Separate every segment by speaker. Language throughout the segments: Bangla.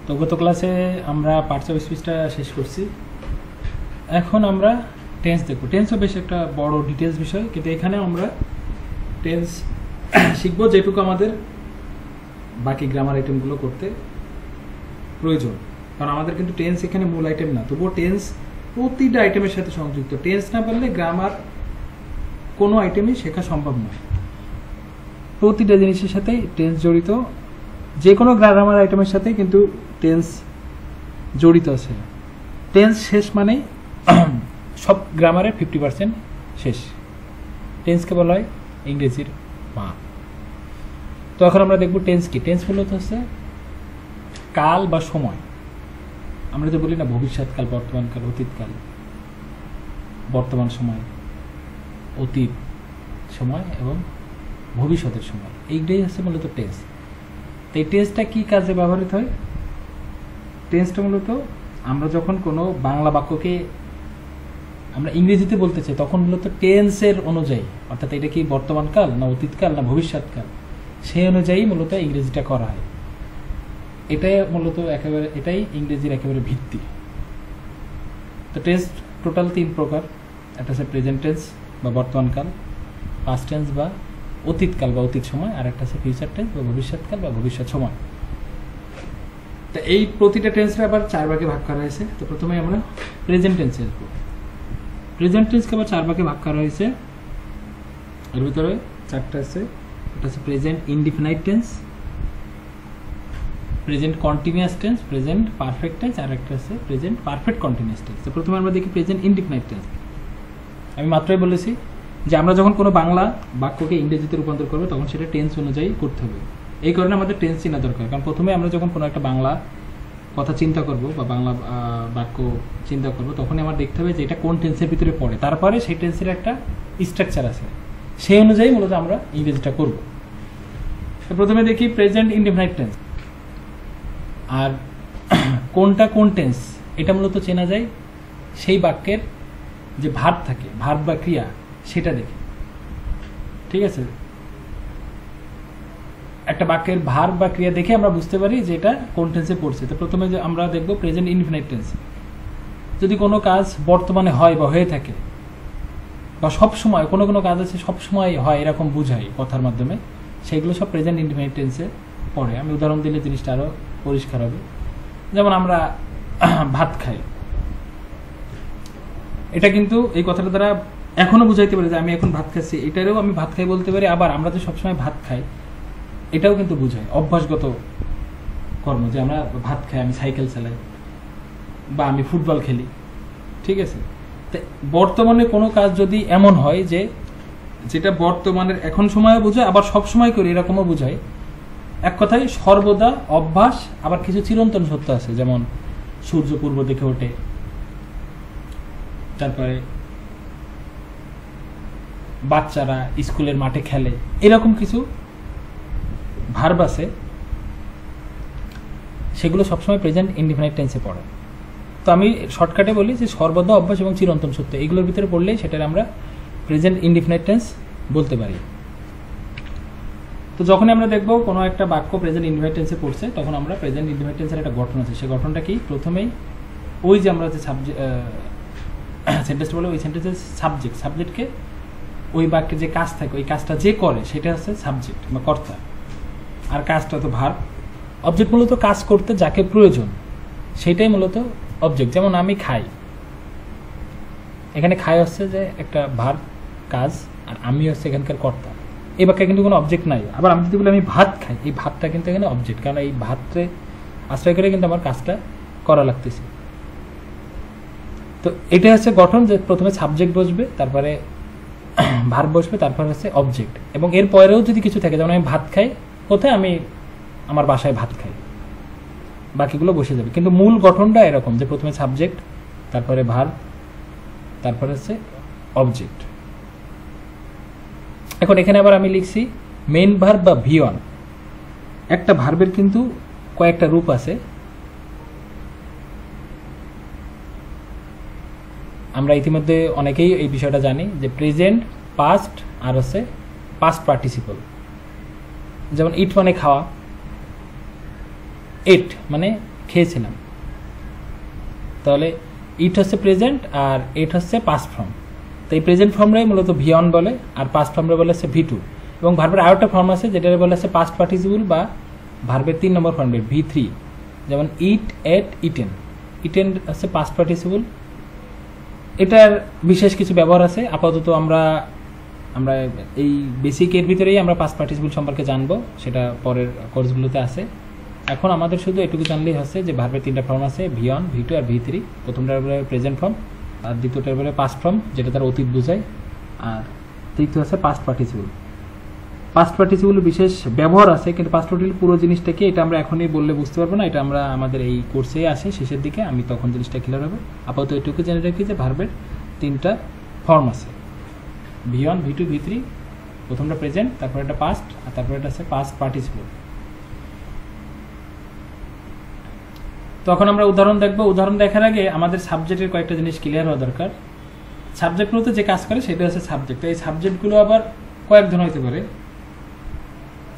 Speaker 1: তো গত ক্লাসে আমরা পার্টস অফ স্পিচটা শেষ করছি। এখন আমরা টেন্স দেখব। টেন্সও বেশ একটা বড় ডিটেলস বিষয়, কিন্তু এখানে আমরা টেন্স শিখবো যেটুকু আমাদের বাকি গ্রামার আইটেমগুলো করতে প্রয়োজন। কারণ আমাদের কিন্তু টেন্স এখানে মূল আইটেম না, তবুও টেন্স প্রতিটা আইটেমের সাথে সংযুক্ত। টেন্স না পারলে গ্রামার কোনো আইটেমই শেখা সম্ভব নয়। প্রতিটা জিনিসের সাথেই টেন্স জড়িত, যে কোনো গ্রামার আইটেমের সাথে কিন্তু টেন্স জড়িত আছে। টেন্স শেষ মানে সব গ্রামারের 50% শেষ। টেন্সকে বলা হয় ইংরেজির মা। তো এখন আমরা দেখব টেন্স কি। টেন্স মূলত হচ্ছে কাল বা সময়। আমরা তো বলি না ভবিষ্যৎকাল, বর্তমানকাল, অতীতকাল, বর্তমান সময়, অতীত সময় এবং ভবিষ্যতের সময়, এইটাই হচ্ছে মূলত টেন্স। তো এই টেন্সটা কি কাজে ব্যবহৃত হয়? টেন্সটা মূলত আমরা যখন কোনো বাংলা বাক্যকে আমরা ইংরেজিতে বলতে চাই, তখন মূলত টেন্সের অনুযায়ী, অর্থাৎ এটা কি বর্তমানকাল না অতীতকাল না ভবিষ্যৎকাল, সেই অনুযায়ী মূলত ইংরেজিটা করা হয়। এটাই মূলত এটাই ইংরেজির একেবারে ভিত্তি। তো টেন্স টোটাল 3 প্রকার। একটা হচ্ছে প্রেজেন্ট টেন্স বা বর্তমানকাল, পাস্ট টেন্স বা অতীতকাল বা অতীত সময়, আর একটা হচ্ছে ফিউচার টেন্স বা ভবিষ্যৎকাল বা ভবিষ্যৎ সময়। তো এই প্রতিটা টেন্সে আবার 4 ভাগে ভাগ করা হয়েছে। তো প্রথমে আমরা প্রেজেন্ট টেন্সে আসবো। প্রেজেন্ট টেন্সকে আবার 4 ভাগে ভাগ করা হয়েছে। এর ভিতরে 4টা আছে। এটা হচ্ছে present indefinite tense, present continuous tense, present perfect tense, আর একটা আছে প্রেজেন্ট পারফেক্ট কন্টিনিউয়াস টেন্স। তো প্রথমে আমরা দেখি প্রেজেন্ট ইনডিফিনাইট টেন্স। আমি মাত্রই বলেছি যে আমরা যখন কোনো বাংলা বাক্যকে ইংরেজিতে রূপান্তর করবো, তখন সেটা টেন্স অনুযায়ী করতে হবে। এই কারণে আমাদের টেন্স চেনা দরকার। কারণ প্রথমে আমরা যখন কোনো একটা বাংলা কথা চিন্তা করব বা বাংলা বাক্য চিন্তা করব, তখনই আমার দেখতে হবে যে এটা কোন টেন্সের ভিতরে পড়ে। তারপরে সেই টেন্সের একটা স্ট্রাকচার আছে, সেই অনুযায়ী মূলত আমরা ইংরেজিটা করব। তো প্রথমে দেখি প্রেজেন্ট ইনডিফিনাইট টেন্স। আর কোনটা কোন টেন্স এটা মূলত চেনা যায় সেই বাক্যের যে ভার্ব থাকে, ভার্ব বা ক্রিয়া, সেটা দেখি। ঠিক আছে, একটা বাক্যের ভার্ব বা ক্রিয়া দেখে আমরা বুঝতে পারি যে এটা কোন টেন্সে পড়ছে। তো প্রথমে যে আমরা দেখব প্রেজেন্ট ইনডিফিনাইট টেন্স। যদি কোনো কাজ বর্তমানে হয় বা হয়ে থাকে, বা সব সময় কোনো কোনো কাজ আছে সব সময় হয় এরকম বোঝায় কথার মাধ্যমে, সেগুলো সব প্রেজেন্ট ইনডিফিনাইট টেন্সে পড়ে। আমি উদাহরণ দিলে জিনিসটা আরো পরিষ্কার হবে। যেমন আমরা ভাত খাই, এটা কিন্তু এই কথাটা দ্বারা এখনো বুঝাইতে পারি যে আমি এখন ভাত খাচ্ছি, এটারও আমি ভাত খাই বলতে পারি। আবার আমরা তো সবসময় ভাত খাই, এটাও কিন্তু বোঝায় অভ্যাসগত কর্ম, যে আমরা ভাত খাই, আমি সাইকেল চালাই বা আমি ফুটবল খেলি। ঠিক আছে, তো বর্তমানে কোনো কাজ যদি এমন হয় যে যেটা বর্তমানের এখন সময় বোঝায়, আবার সব সময় করি এরকমও বোঝায়, এক কথায় সর্বদা অভ্যাস। আবার কিছু চিরন্তন সত্য আছে, যেমন সূর্য পূর্ব দিকে ওঠে, তারপরে বাচ্চারা স্কুলের মাঠে খেলে, এরকম কিছু ভার্ব আছে, সেগুলো সবসময় প্রেজেন্ট ইনডিফিনাইট টেন্সে পড়ে। তো আমি শর্টকাটে বলি যে সর্বদা, অভ্যাস এবং চিরন্তন সত্য, এগুলোর ভিতরে পড়লেই সেটার আমরা প্রেজেন্ট ইনডিফিনাইট টেন্স বলতে পারি। তো যখন আমরা দেখব কোনো একটা বাক্য প্রেজেন্ট ইনডিফিনাইট টেন্সে পড়ছে, তখন আমরা প্রেজেন্ট ইনডিফিনাইট টেন্সের একটা গঠন আছে। সেই গঠনটা কি? প্রথমেই ওই যে আমরা যে সেন্টেন্সটা বলে, ওই সেন্টেন্সের সাবজেক্টকে ওই বাক্যে যে কাজ থাকে, ওই কাজটা যে করে সেটা হচ্ছে সাবজেক্ট বা কর্তা, আর কাজটা তো ভার্ব। অবজেক্ট মূলত কাজ করতে যাকে প্রয়োজন সেটাই মূলত অবজেক্ট। যেমন আমি খাই, এখানে খাই হচ্ছে যে একটা ভার্ব, কাজ, আর আমি হচ্ছে এখানকার কর্তা। এই বাক্যে কিন্তু কোনো অবজেক্ট নাই। আবার আমি যদি বলি আমি ভাত খাই, এই ভাতটা কিন্তু এখানে অবজেক্ট, কারণ এই ভাতকে আশ্রয় করে কিন্তু আমার কাজটা করা লাগতেছে। তো এটা হচ্ছে গঠন, যে প্রথমে সাবজেক্ট বসবে, তারপরে ভার্ব বসবে, তারপরে হচ্ছে অবজেক্ট, এবং এর পরেও যদি কিছু থাকে, যেমন আমি ভাত খাই কোথায়, আমি আমার বাসায় ভাত খাই, বাকিগুলো বসে যাবে। কিন্তু মূল গঠনটা এরকম, যে প্রথমে সাবজেক্ট, তারপরে ভার্ব, তারপরে হচ্ছে অবজেক্ট। এখন এখানে আবার আমি লিখছি মেইন ভার্ব বা V1। একটা ভার্বের কিন্তু কয়েকটা রূপ আছে। আমরা ইতিমধ্যে অনেকেই এই বিষয়টা জানি যে প্রেজেন্ট, পাস্ট আর হচ্ছে পাস্ট পার্টিসিপল। যেমন ইট মানে খাওয়া, এট মানে খেয়েছিলাম। তাহলে ইট হচ্ছে প্রেজেন্ট আর এট হচ্ছে পাস্ট ফর্ম। তো এই প্রেজেন্ট ফর্মটাই মূলত V1 বলে, আর পাস্ট ফর্মটা বলে হচ্ছে V2। এবং ভার্বের আরও একটা ফর্ম আছে যেটা বলে হচ্ছে পাস্ট পার্টিসিপল বা ভার্বের 3 নম্বর ফর্মে V3, যেমন ইট, এট, ইটেন। ইটেন হচ্ছে পাস্ট পার্টিসিপল। এটার বিশেষ কিছু ব্যবহার আছে। আপাতত আমরা এই বেসিক এর ভিতরেই আমরা পাস্ট পার্টিসিপল সম্পর্কে জানবো, সেটা পরের কোর্সগুলোতে আছে। এখন আমাদের শুধু এটুকু জানলেই হচ্ছে যে ভার্বের 3টা ফর্ম আছে, V1, V2 আর V3। প্রথমটার বলে প্রেজেন্ট ফর্ম, আর দ্বিতীয়টার বলে পাস্ট ফর্ম যেটা তার অতীত বোঝায়, আর তৃতীয় হচ্ছে পাস্ট পার্টিসিপল। পাস্ট পার্টিসিপলের বিশেষ ব্যবহার আছে, কিন্তু পাস্ট পার্টিসিপল পুরো জিনিসটাকে এটা আমরা এখনই বললে বুঝতে পারবো না, এটা আমরা আমাদের এই কোর্সে আসে শেষের দিকে, আমি তখন জিনিসটা ক্লিয়ার হবে। আপাতত এটুকু জেনে রাখি যে ভার্বের 3টা ফর্ম আছে, V1, V2, V3। প্রথমটা প্রেজেন্ট, তারপর এটা পাস্ট, আর তারপর এটা আছে পাস্ট পার্টিসিপল। তখন আমরা উদাহরণ দেখব। উদাহরণ দেখার আগে আমাদের সাবজেক্টের কয়েকটা জিনিস ক্লিয়ার হওয়া দরকার। সাবজেক্টগুলোতে যে কাজ করে সেটা হচ্ছে সাবজেক্ট। এই সাবজেক্টগুলো আবার কয়েক ধরনের হতে পারে।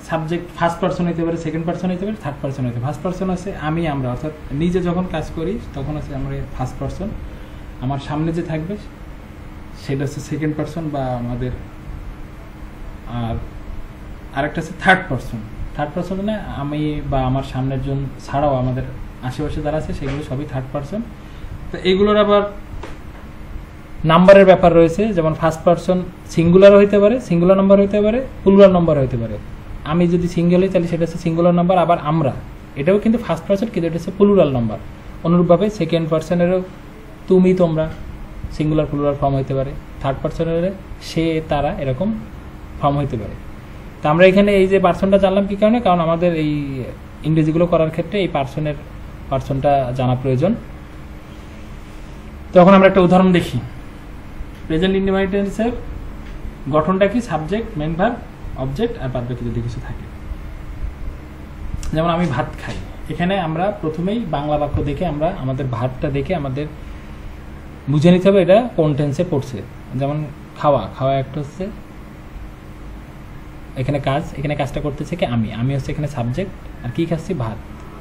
Speaker 1: সাবজেক্ট ফার্স্ট পারসন হতে পারে, সেকেন্ড পারসন হতে পারে, থার্ড পারসন হতে পারে। ফার্স্ট পারসন আছে আমি, আমরা, অর্থাৎ নিজে যখন কাজ করি তখন আছে আমরা ফার্স্ট পারসন। আমার সামনে যে থাকবে সেটা হচ্ছে সেকেন্ড পারসন বা আমাদের, আর আরেকটা আছে থার্ড পারসন। থার্ড পারসন মানে আমি বা আমার সামনের জন ছাড়াও আমাদের আশেপাশে যারা আছে সেগুলো সবই থার্ড পারসন। তো এইগুলোর আবার নাম্বারের ব্যাপার রয়েছে, যেমন ফার্স্ট পারসন সিঙ্গুলার হইতে পারে, সিঙ্গুলার নাম্বার হইতে পারে, প্লুরাল নাম্বার হইতে পারে। আমি যদি সিঙ্গেল হই তাহলে সেটা হচ্ছে সিঙ্গুলার নাম্বার। আবার আমরা, এটাও কিন্তু ফার্স্ট পারসন, কিন্তু এটা হচ্ছে প্লুরাল নাম্বার। অনুরূপভাবে সেকেন্ড পারসনেরও তুমি, তোমরা সিঙ্গুলার প্লুরাল ফর্ম হইতে পারে। থার্ড পারসনের সে, তারা, এরকম ফর্ম হইতে পারে। তো আমরা এখানে এই যে পার্সনটা জানলাম কি কারণে, কারণ আমাদের এই ইংরেজিগুলো করার ক্ষেত্রে এই পার্সনটা জানা প্রয়োজন। তখন আমরা একটা উদাহরণ দেখি। প্রেজেন্ট ইনডিফিনিট টেন্সের গঠনটা কি? সাবজেক্ট, মেইন ভার্ব, অবজেক্ট আর বাদ বাকি যদি কিছু থাকে। যেমন আমি ভাত খাই, এখানে আমরা প্রথমেই বাংলা বাক্য দেখে আমরা আমাদের ভার্বটা দেখে আমাদের বুঝে নিতে হবে এটা কোন টেন্সে পড়ছে। যেমন খাওয়া, খাওয়া একটা হচ্ছে এখানে কাজ, এখানে কাজটা করতেছে কি আমি হচ্ছে এখানে সাবজেক্ট, আর কি খাচ্ছি? ভাত,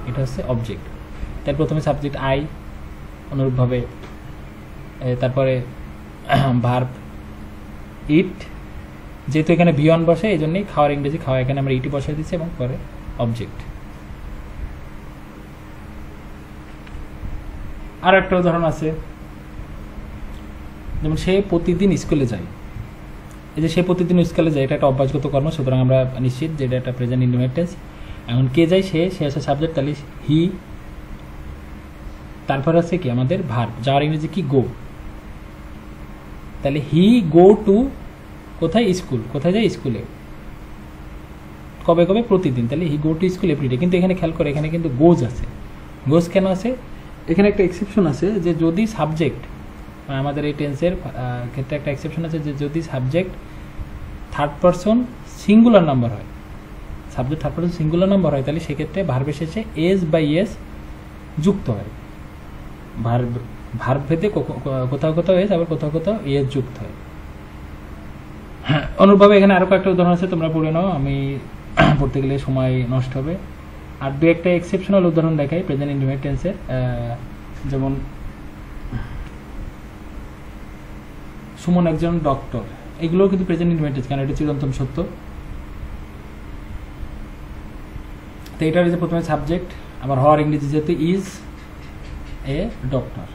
Speaker 1: এটা হচ্ছে অবজেক্ট। তার প্রথমে সাবজেক্ট আই, অনুরূপভাবে তারপরে ভার্ব ইট, যেহেতু এখানে V1 বসে এই জন্যই খাওয়ার ইংরেজি খাওয়া, এখানে আমরা ইটি বসাই দিচ্ছি, এবং পরে অবজেক্ট। আর একটা উদাহরণ আছে, যেমন সে প্রতিদিন স্কুলে যায়। এই যে সে প্রতিদিন স্কুলে যায়, এটা একটা অভ্যাসগত কর্ম, সুতরাং আমরা নিশ্চিত যে এটা একটা প্রেজেন্ট ইনডিফিনিট টেন্স। এখন কে যায়? সে আছে সাবজেক্ট, তাহলে হি। তারপর আছে কি আমাদের ভার্ব, যাওয়ার ইংরেজি কি? গো। তাহলে হি গো টু কোথায়? স্কুল। কোথায় যায়? স্কুলে। কবে কবে? প্রতিদিন। তাহলে হি গো টু স্কুল এভরিডে। কিন্তু এখানে খেয়াল করে এখানে কিন্তু গোজ আছে। গোজ কেন আছে? এখানে একটা এক্সেপশন আছে, যে যদি সাবজেক্ট, আমাদের এই টেন্সের ক্ষেত্রে একটা এক্সেপশন আছে, যে যদি subject third person singular number হয়, subject third person singular number হয়, তাহলে সেক্ষেত্রে ভার্বের শেষে এস বা ইয়েস যুক্ত হয়। ভার্ব ভেদে কোথাও কোথাও এস, আবার কোথাও কোথাও ইয়েস যুক্ত হয়। হ্যাঁ, অনুরূপভাবে এখানে আরো কয়েকটা উদাহরণ আছে, তোমরা পড়ে নাও, আমি পড়তে গেলে সময় নষ্ট হবে। আর দু একটা এক্সেপশনাল উদাহরণ দেখাই প্রেজেন্ট ইনডিফিনিট টেন্সের। যেমন সুমন একজন ডক্টর, এগুলো কিন্তু প্রেজেন্ট ইনডিফিনিট টেন্স, কারণ এটা চিরন্তন সত্য। তো এটা হচ্ছে প্রথমে সাবজেক্ট, আবার হওয়ার ইংরেজি যেহেতু ইজ এ ডক্টর,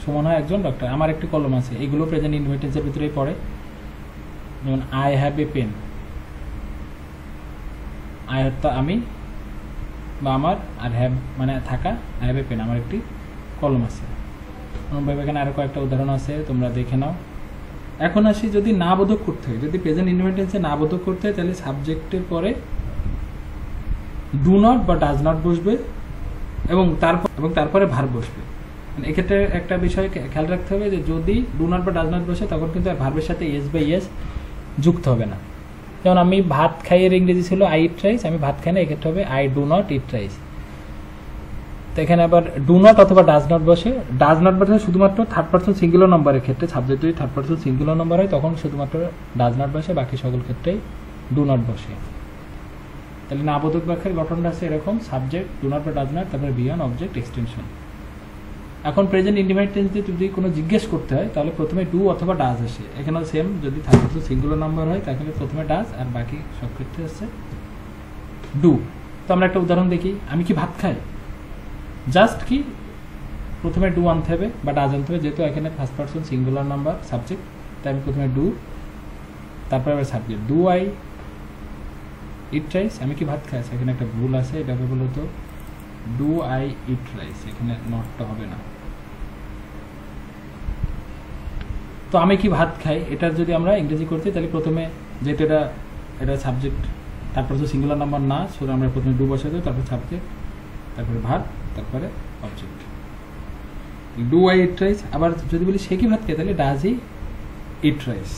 Speaker 1: সুমন হয় একজন ডক্টর। আমার একটি কলম আছে, এগুলো প্রেজেন্ট ইনডিফিনিট টেন্সের ভিতরেই পড়ে। যেমন I have a pen, I হত্যা আমি বা আমার, আর হ্যাভ মানে থাকা, আই হ্যাভ এ পেন, আমার একটি কলম আছে। অনুরূপভাবে এখানে আরো কয়েকটা উদাহরণ আছে, তোমরা দেখে নাও। এখন আসি, যদি না বোধক করতে হয়, যদি প্রেজেন্ট ইনডিফিনিট টেন্সে না বোধক করতে হয়, তাহলে সাবজেক্টের পরে ডু নট বা ডাজ নট বসবে, এবং তারপরে ভার্ব বসবে। এক্ষেত্রে একটা বিষয় খেয়াল রাখতে হবে, যে যদি ডু নট বা ডাজ নট বসে, তখন কিন্তু ভার্বের সাথে এস বা ইয়েস যুক্ত হবে না। যেমন আমি ভাত খাই এর ইংরেজি ছিল আই ইট রাইস, আমি ভাত খাই না, এক্ষেত্রে হবে I do not eat rice. তো এখানে আবার ডু নট অথবা ডাজ নট বসে। ডাজ নট বসে শুধুমাত্র থার্ড পারসন সিঙ্গুলার নাম্বারের ক্ষেত্রে, সাবজেক্ট যদি থার্ড পারসন সিঙ্গুলার নাম্বার হয় তখন শুধুমাত্র ডাজ নট বসে, বাকি সকল ক্ষেত্রেই ডু নট বসে। তাহলে না বোধক বাক্যের গঠনটা আছে এরকম, সাবজেক্ট ডু নট বা ডাজ নট, তারপরে বিয়ন অবজেক্ট এক্সটেনশন। এখন প্রেজেন্ট ইনডিফিনিট টেন্সে যদি কোনো জিজ্ঞেস করতে হয় তাহলে প্রথমে ডু অথবা ডাজ আসে। এখানেও সেম, যদি থাকে তো সিঙ্গুলার নাম্বার হয় তাহলে প্রথমে ডাজ, আর বাকি সব ক্ষেত্রে আসছে ডু। তো আমরা একটা উদাহরণ দেখি, আমি কি ভাত খাই, জাস্ট কি প্রথমে ডু আনতে হবে বা ডাজ আনতে হবে, যেহেতু এখানে first person singular number subject, তাই আমি প্রথমে ডু, তারপরে আবার subject do I eat rice, আমি কি ভাত খাই, এখানে একটা ভুল আছে, এটা হবে বলতো ডু আই ইট রাইস, এখানে নটটা হবে না। তো আমি কি ভাত খাই, এটা যদি আমরা ইংরেজি করতে তাহলে প্রথমে যেহেতু এটা সাবজেক্ট, তারপরে তো সিঙ্গুলার নাম্বার না, সো আমরা প্রথমে ডু বসাই দেবো, তারপরে সাবজেক্ট, তারপরে ভাত, তারপরে object do I eat rice. আবার যদি বলি সে কি ভাত খায়, তাহলে ডাজ ই ইট রাইস।